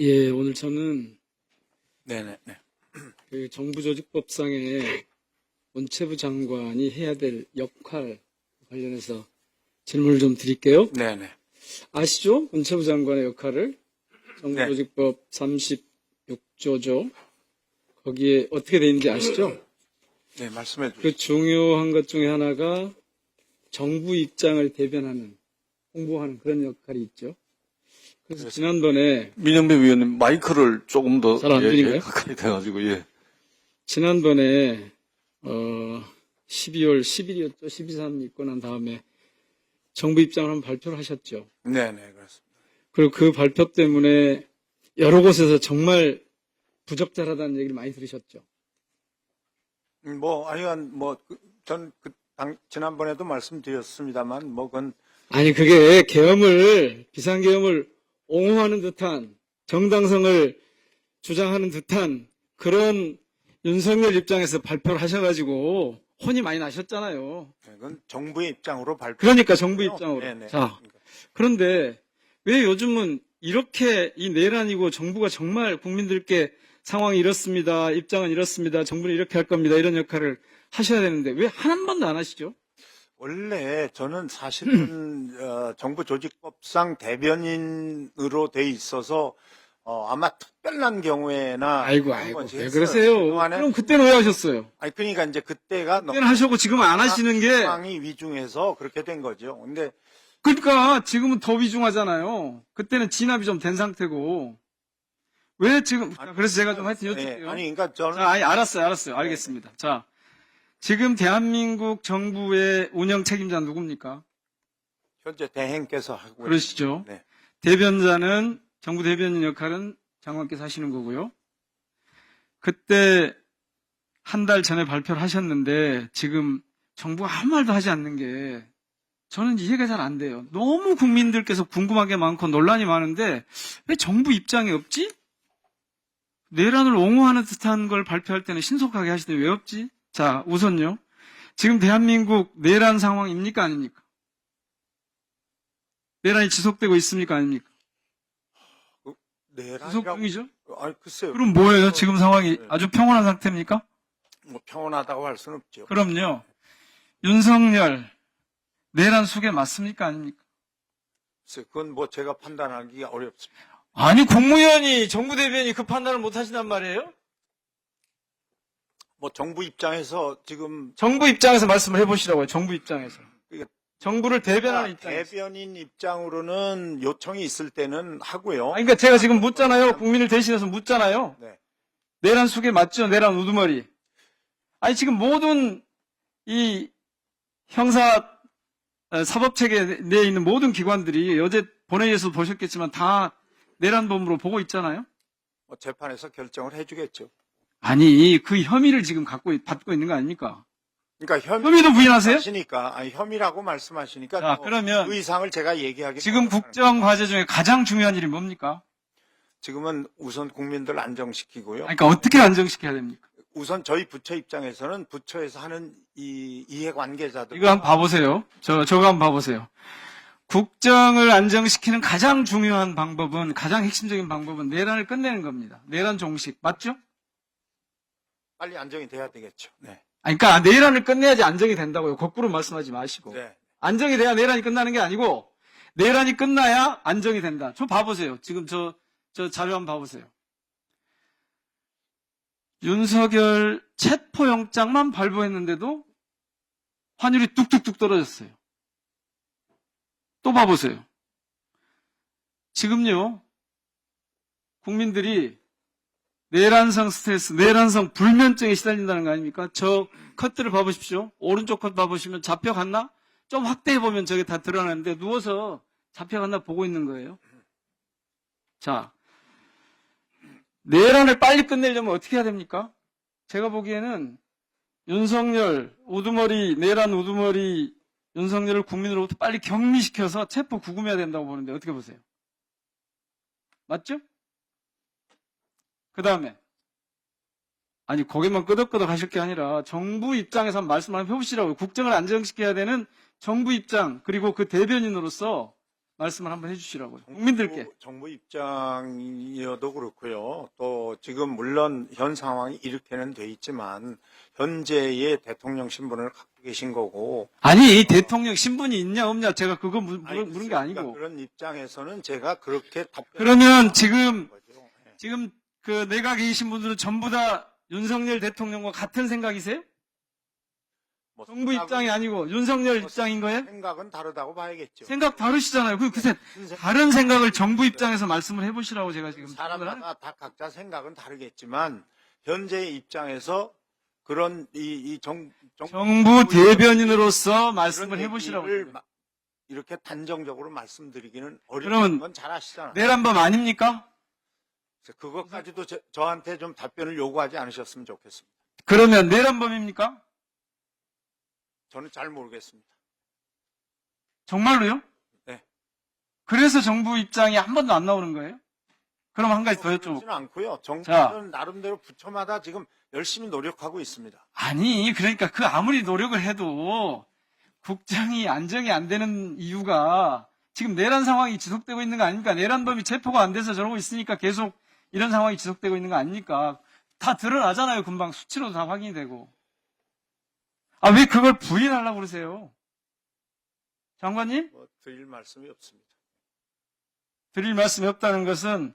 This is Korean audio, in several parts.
예, 오늘 저는 네네. 그 정부조직법상의 문체부 장관이 해야 될 역할 관련해서 질문을 좀 드릴게요. 네네. 아시죠? 문체부 장관의 역할을 정부조직법 36조죠. 거기에 어떻게 돼 있는지 아시죠? 네, 말씀해 주세요. 그 중요한 것 중에 하나가 정부 입장을 대변하는, 홍보하는 그런 역할이 있죠. 그래서 지난번에 민영배 위원님 마이크를 조금 더 잘안 들리나요? 가까이 돼가지고 지난번에 12월 10일이었죠. 12.3 있고 난 다음에 정부 입장을 한번 발표를 하셨죠. 네네, 그렇습니다. 그리고 그 발표 때문에 여러 곳에서 정말 부적절하다는 얘기를 많이 들으셨죠. 하여간 전 지난번에도 말씀드렸습니다만 그건 아니 그게 계엄을, 비상계엄을 옹호하는 듯한, 정당성을 주장하는 듯한 그런 윤석열 입장에서 발표를 하셔가지고 혼이 많이 나셨잖아요. 그건 정부의 입장으로 그러니까 정부 입장으로. 네네. 자, 그런데 왜 요즘은 이렇게 이 내란이고 정부가 정말 국민들께 상황이 이렇습니다. 입장은 이렇습니다. 정부는 이렇게 할 겁니다. 이런 역할을 하셔야 되는데 왜 한 번도 안 하시죠? 원래 저는 사실은 정부 조직법상 대변인으로 돼 있어서 아마 특별한 경우에나 아이고, 그런 거지 왜 했어요. 그러세요? 그동안에 그럼 그때는 왜 하셨어요? 아니 그러니까 이제 그때가 그때는 하셨고 지금 안 하시는 게, 상황이 위중해서 그렇게 된 거죠. 근데 그러니까 지금은 더 위중하잖아요. 그때는 진압이 좀 된 상태고. 왜 지금, 그래서 제가 좀 하여튼 여쭐게요. 아니 그러니까 저는 자, 알았어요. 알겠습니다. 자, 지금 대한민국 정부의 운영 책임자 누굽니까? 현재 대행께서 하고 그러시죠. 있습니다. 네. 대변자는, 정부 대변인 역할은 장관께서 하시는 거고요. 그때 한 달 전에 발표를 하셨는데 지금 정부가 아무 말도 하지 않는 게 저는 이해가 잘 안 돼요. 너무 국민들께서 궁금한 게 많고 논란이 많은데 왜 정부 입장이 없지? 내란을 옹호하는 듯한 걸 발표할 때는 신속하게 하시더니 왜 없지? 자, 우선요. 지금 대한민국 내란 상황입니까? 아닙니까? 내란이 지속되고 있습니까? 아닙니까? 지속 내란이라고 중이죠? 아니 글쎄요. 그럼 뭐예요? 지금 상황이 아주 평온한 상태입니까? 평온하다고 할 수는 없죠. 그럼요. 윤석열 내란 수계 맞습니까? 아닙니까? 그건 제가 판단하기가 어렵습니다. 아니 국무위원이 정부 대변인이 그 판단을 못 하신단 말이에요? 정부 입장에서 지금 정부 입장에서 말씀을 해보시라고요. 정부 입장에서. 그러니까 정부를 대변하는 입장에서. 대변인 입장으로는 요청이 있을 때는 하고요. 아니, 그러니까 제가 지금 묻잖아요. 국민을 대신해서 묻잖아요. 네. 내란 수계 맞죠? 내란 우두머리. 아니 지금 모든 이 형사 사법체계 내에 있는 모든 기관들이 어제 본회의에서 보셨겠지만 다 내란범으로 보고 있잖아요. 재판에서 결정을 해주겠죠. 아니 그 혐의를 지금 받고 있는 거 아닙니까? 그러니까 혐의도 부인하세요? 혐의라고 말씀하시니까 자, 그러면 그 이상을 제가 얘기하기 지금 국정 과제 중에 가장 중요한 일이 뭡니까? 지금은 우선 국민들 안정시키고요. 그러니까 어떻게 안정시켜야 됩니까? 우선 저희 부처 입장에서는 부처에서 하는 이 이해관계자들 이거 한번 봐보세요. 저거 한번 봐보세요. 국정을 안정시키는 가장 중요한 방법은, 가장 핵심적인 방법은 내란을 끝내는 겁니다. 내란 종식. 맞죠? 빨리 안정이 돼야 되겠죠. 네. 아니, 그러니까 내란을 끝내야지 안정이 된다고요. 거꾸로 말씀하지 마시고. 네. 안정이 돼야 내란이 끝나는 게 아니고 내란이 끝나야 안정이 된다. 저 봐보세요. 지금 저 자료 한번 봐보세요. 윤석열 체포영장만 발부했는데도 환율이 뚝뚝뚝 떨어졌어요. 또 봐보세요. 지금요, 국민들이 내란성 스트레스, 내란성 불면증에 시달린다는 거 아닙니까? 저 컷들을 봐보십시오. 오른쪽 컷 봐보시면 잡혀갔나? 좀 확대해보면 저게 다 드러나는데 누워서 잡혀갔나 보고 있는 거예요. 자, 내란을 빨리 끝내려면 어떻게 해야 됩니까? 제가 보기에는 윤석열, 내란 우두머리 윤석열을 국민으로부터 빨리 격리시켜서 체포 구금해야 된다고 보는데 어떻게 보세요? 맞죠? 그 다음에 아니 거기만 끄덕끄덕 하실 게 아니라 정부 입장에서 한번 말씀 한번 해보시라고요. 국정을 안정시켜야 되는 정부 입장 그리고 그 대변인으로서 말씀을 한번 해주시라고요. 국민들께. 정부 입장이어도 그렇고요. 또 지금 물론 현 상황이 이렇게는 돼 있지만 현재의 대통령 신분을 갖고 계신 거고. 아니, 대통령 신분이 있냐 없냐 제가 그거 물은 게 그러니까 아니고. 그런 입장에서는 제가 그렇게 그러면 지금 거죠. 예. 지금 그 내각에 계신 분들은 전부 다 윤석열 대통령과 같은 생각이세요? 뭐 정부 생각은- 입장이 아니고 윤석열 입장인 거예요? 생각은 다르다고 봐야겠죠. 생각 다르시잖아요. 무슨 다른 생각을 정부 입장에서 말씀을 해보시라고 제가 지금 질문을 하는 사람마다 다 각자 생각은 다르겠지만 현재의 입장에서 그런 정부 대변인으로서 말씀을 그런 해보시라고. 얘기를 제가. 이렇게 단정적으로 말씀드리기는 그러면 어려운 건 잘 아시잖아요. 내란범 아닙니까? 그래서 그것까지도 저한테 좀 답변을 요구하지 않으셨으면 좋겠습니다. 그러면 내란범입니까? 저는 잘 모르겠습니다. 정말로요? 네. 그래서 정부 입장이 한 번도 안 나오는 거예요? 그럼 한 가지 더 여쭤볼게요. 그렇지는 않고요. 정부는 자. 나름대로 부처마다 지금 열심히 노력하고 있습니다. 아니, 그러니까 그 아무리 노력을 해도 국정이 안정이 안 되는 이유가 지금 내란 상황이 지속되고 있는 거 아닙니까? 내란범이 체포가 안 돼서 저러고 있으니까 계속 이런 상황이 지속되고 있는 거 아닙니까? 다 드러나잖아요. 금방 수치로도 다 확인이 되고. 아, 왜 그걸 부인하려고 그러세요? 장관님? 뭐 드릴 말씀이 없습니다. 드릴 말씀이 없다는 것은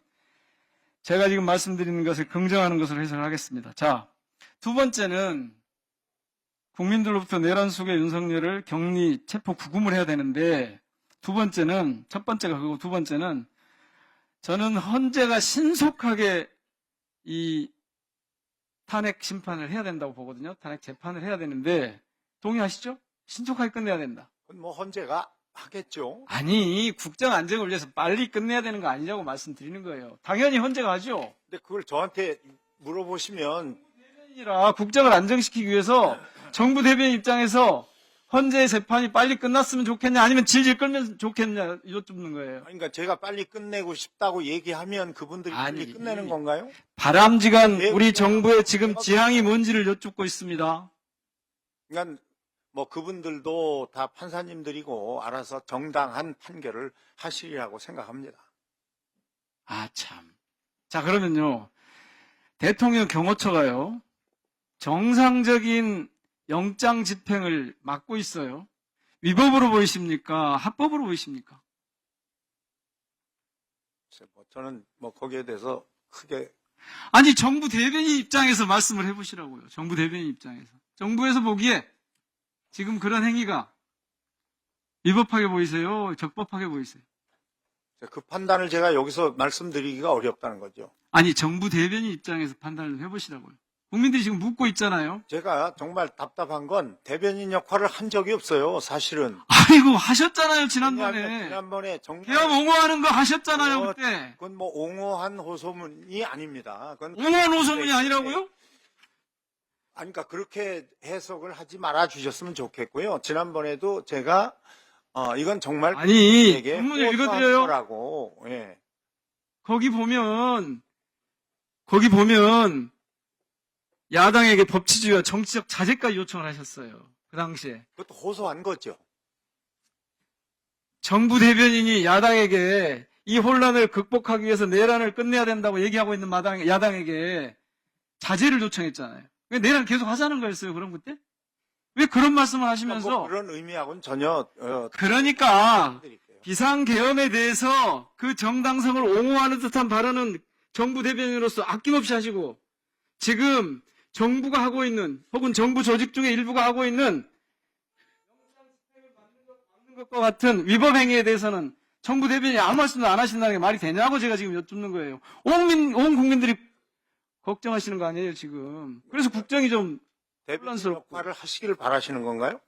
제가 지금 말씀드리는 것을 긍정하는 것으로 해석을 하겠습니다. 자, 두 번째는 국민들로부터 내란 속의 윤석열을 격리 체포 구금을 해야 되는데 두 번째는 첫 번째가 그거고 두 번째는 저는 헌재가 신속하게 이 탄핵 심판을 해야 된다고 보거든요. 탄핵 재판을 해야 되는데 동의하시죠? 신속하게 끝내야 된다. 그건 뭐 헌재가 하겠죠. 아니, 국정 안정을 위해서 빨리 끝내야 되는 거 아니냐고 말씀드리는 거예요. 당연히 헌재가 하죠. 근데 그걸 저한테 물어보시면 아니라 국정을 안정시키기 위해서 정부 대변인 입장에서 헌재 재판이 빨리 끝났으면 좋겠냐 아니면 질질 끌면 좋겠냐 여쭙는 거예요. 그러니까 제가 빨리 끝내고 싶다고 얘기하면 그분들이 빨리 아니, 끝내는 건가요? 바람직한 예, 우리 그냥 정부의 지금 제가 지향이 뭔지를 여쭙고 있습니다. 그러니까 뭐 그분들도 다 판사님들이고 알아서 정당한 판결을 하시리라고 생각합니다. 아, 참. 자, 그러면요. 대통령 경호처가요. 정상적인 영장 집행을 맡고 있어요. 위법으로 보이십니까? 합법으로 보이십니까? 그래서 뭐 저는 뭐 거기에 대해서 크게 아니, 정부 대변인 입장에서 말씀을 해보시라고요. 정부 대변인 입장에서. 정부에서 보기에 지금 그런 행위가 위법하게 보이세요? 적법하게 보이세요? 그 판단을 제가 여기서 말씀드리기가 어렵다는 거죠. 아니, 정부 대변인 입장에서 판단을 해보시라고요. 국민들이 지금 묻고 있잖아요. 제가 정말 답답한 건 대변인 역할을 한 적이 없어요, 사실은. 아이고, 하셨잖아요, 왜냐하면 지난번에. 지난번에 정말 개업 옹호하는 거 하셨잖아요, 어, 그때. 그건 뭐 옹호한 호소문이 아닙니다. 그건 옹호한 호소문이 아니라고요? 아니, 그러니까 그렇게 해석을 하지 말아 주셨으면 좋겠고요. 지난번에도 제가 이건 정말 아니, 국민에게 본문을 호소한 읽어드려요. 거라고. 예. 거기 보면 야당에게 법치주의와 정치적 자제까지 요청을 하셨어요. 그 당시에. 그것도 호소한 거죠. 정부 대변인이 야당에게 이 혼란을 극복하기 위해서 내란을 끝내야 된다고 얘기하고 있는 야당에게 자제를 요청했잖아요. 왜 내란 계속 하자는 거였어요, 그럼 그때? 왜 그런 말씀을 하시면서. 뭐 그런 의미하고는 전혀 그러니까 드릴게요. 비상계엄에 대해서 그 정당성을 옹호하는 듯한 발언은 정부 대변인으로서 아낌없이 하시고 지금 정부가 하고 있는 혹은 정부 조직 중에 일부가 하고 있는 막는 것과 같은 위법 행위에 대해서는 정부 대변인이 아무 말씀도 안 하신다는 게 말이 되냐고 제가 지금 여쭙는 거예요. 온 국민들이 걱정하시는 거 아니에요, 지금. 그래서 국정이 좀 대변인 혼란스럽고. 역할을 하시기를 바라시는 건가요?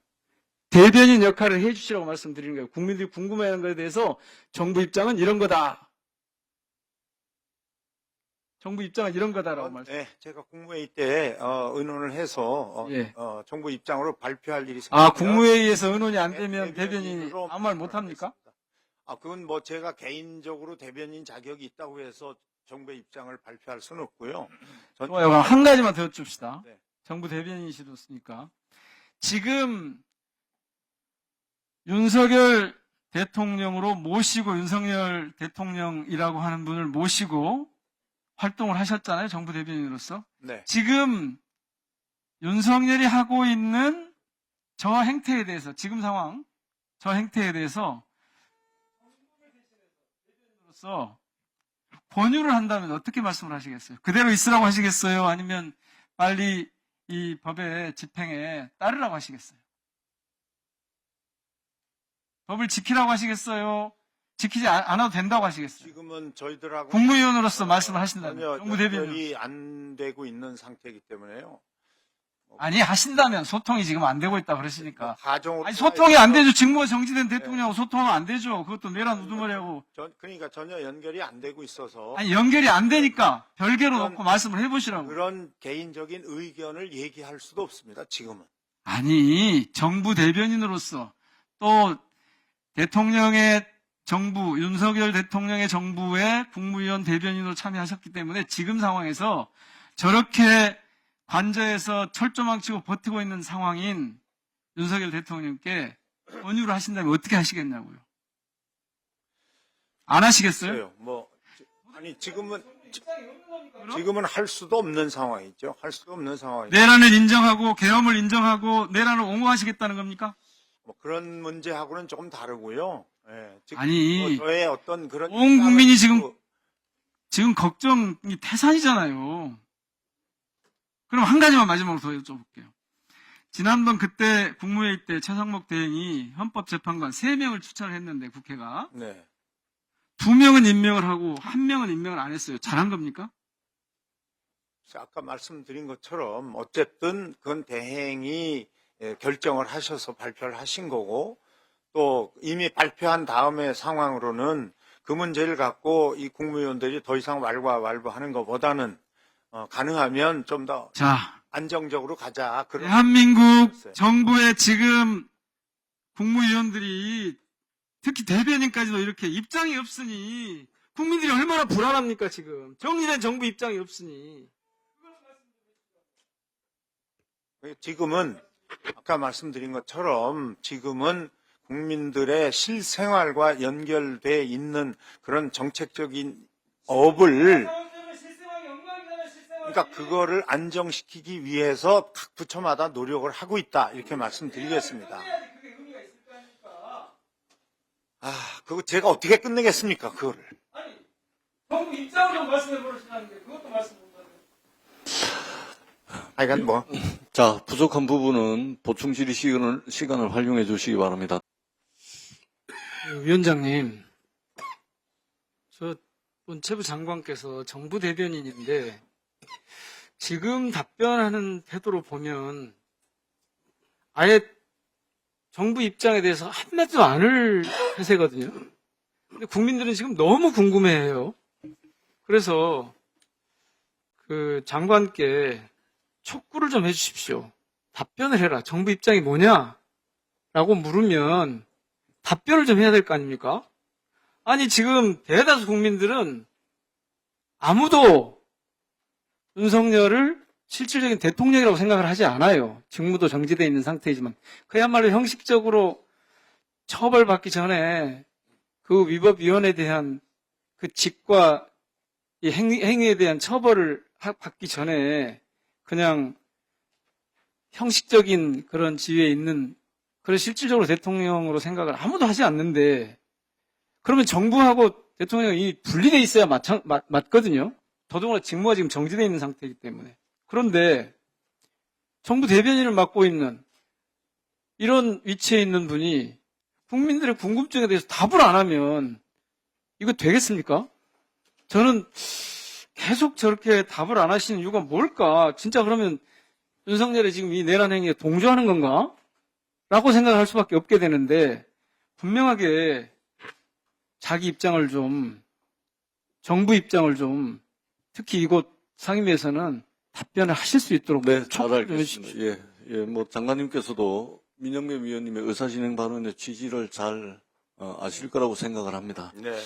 대변인 역할을 해주시라고 말씀드리는 거예요. 국민들이 궁금해하는 것에 대해서 정부 입장은 이런 거다. 정부 입장은 이런 거다라고 말씀. 네, 제가 국무회의 때 의논을 해서 예. 정부 입장으로 발표할 일이 아, 생기면 국무회의에서 의논이 안 되면 대변인이 대변인으로 아무 말 못합니까? 그건 뭐 제가 개인적으로 대변인 자격이 있다고 해서 정부의 입장을 발표할 수는 없고요. 좋아요. 그럼 한 가지만 더 여쭙시다. 네. 정부 대변인이시었으니까. 지금 윤석열 대통령으로 모시고 윤석열 대통령이라고 하는 분을 모시고 활동을 하셨잖아요. 정부 대변인으로서. 네. 지금 윤석열이 하고 있는 저 행태에 대해서, 지금 상황, 저 행태에 대해서 대변인으로서 권유를 한다면 어떻게 말씀을 하시겠어요? 그대로 있으라고 하시겠어요? 아니면 빨리 이 법의 집행에 따르라고 하시겠어요? 법을 지키라고 하시겠어요? 지키지 않아도 된다고 하시겠어요? 지금은 저희들하고 국무위원으로서 말씀을 하신다면, 전혀 정부 대변인. 연결이 안 되고 있는 상태이기 때문에요. 아니, 하신다면 소통이 지금 안 되고 있다 그러시니까. 가정으로 아니, 소통이 안 되죠. 직무가 정지된 대통령하고 소통하면 안 되죠. 그것도 내란 우두머리하고. 그러니까 전혀 연결이 안 되고 있어서 아니, 연결이 안 되니까 별개로 그런- 놓고 말씀을 해보시라고. 그런 개인적인 의견을 얘기할 수도 없습니다. 지금은. 아니, 정부 대변인으로서 또 대통령의 정부, 윤석열 대통령의 정부의 국무위원 대변인으로 참여하셨기 때문에 지금 상황에서 저렇게 관저에서 철조망치고 버티고 있는 상황인 윤석열 대통령께 권유를 하신다면 어떻게 하시겠냐고요? 안 하시겠어요? 아니 지금은 할 수도 없는 상황이죠. 할 수도 없는 상황이죠. 내란을 인정하고 계엄을 인정하고 내란을 옹호하시겠다는 겁니까? 뭐 그런 문제하고는 조금 다르고요. 예, 지금 아니, 저의 어떤 그런 온 국민이 입장을 지금 걱정이 태산이잖아요. 그럼 한 가지만 마지막으로 더 여쭤볼게요. 지난번 그때 국무회의 때 최상목 대행이 헌법재판관 3명을 추천을 했는데 국회가 네. 2명은 임명을 하고 1명은 임명을 안 했어요. 잘한 겁니까? 아까 말씀드린 것처럼 어쨌든 그건 대행이 결정을 하셔서 발표를 하신 거고 또 이미 발표한 다음의 상황으로는 그 문제를 갖고 이 국무위원들이 더 이상 왈가왈부하는 것보다는 가능하면 좀 더 자, 안정적으로 가자. 그런 대한민국 있어요. 정부의 지금 국무위원들이 특히 대변인까지도 이렇게 입장이 없으니 국민들이 얼마나 불안합니까 지금. 정리된 정부 입장이 없으니. 지금은 아까 말씀드린 것처럼 지금은 국민들의 실생활과 연결돼 있는 그런 정책적인 업을 그러니까 그거를 안정시키기 위해서 각 부처마다 노력을 하고 있다 이렇게 말씀드리겠습니다. 그거 제가 어떻게 끝내겠습니까 그거를? 아니, 정부 입장을 좀 말씀해 보시라는데 그것도 말씀 못 하네요. 하여간 뭐 자, 부족한 부분은 보충 질의 시간을 활용해 주시기 바랍니다. 위원장님, 저 문체부 장관께서 정부 대변인인데 지금 답변하는 태도로 보면 아예 정부 입장에 대해서 한마디도 안을 태세거든요. 근데 국민들은 지금 너무 궁금해해요. 그래서 그 장관께 촉구를 좀 해주십시오. 답변을 해라. 정부 입장이 뭐냐? 라고 물으면 답변을 좀 해야 될 거 아닙니까? 아니 지금 대다수 국민들은 아무도 윤석열을 실질적인 대통령이라고 생각을 하지 않아요. 직무도 정지되어 있는 상태이지만 그야말로 형식적으로 처벌받기 전에 그 위법위원에 대한 그 직과 이 행위에 대한 처벌을 받기 전에 그냥 형식적인 그런 지위에 있는 그런 실질적으로 대통령으로 생각을 아무도 하지 않는데 그러면 정부하고 대통령이 분리되어 있어야 맞거든요. 더더군다나 직무가 지금 정지되어 있는 상태이기 때문에. 그런데 정부 대변인을 맡고 있는 이런 위치에 있는 분이 국민들의 궁금증에 대해서 답을 안 하면 이거 되겠습니까? 저는 계속 저렇게 답을 안 하시는 이유가 뭘까? 진짜 그러면 윤석열이 지금 이 내란 행위에 동조하는 건가? 라고 생각할 수밖에 없게 되는데 분명하게 자기 입장을 좀 정부 입장을 좀 특히 이곳 상임위에서는 답변을 하실 수 있도록 네, 잘 촉구를 좀 알겠습니다. 해주십시오. 뭐 장관님께서도 민영배 위원님의 의사진행 발언의 취지를 잘 아실 거라고 생각을 합니다. 네.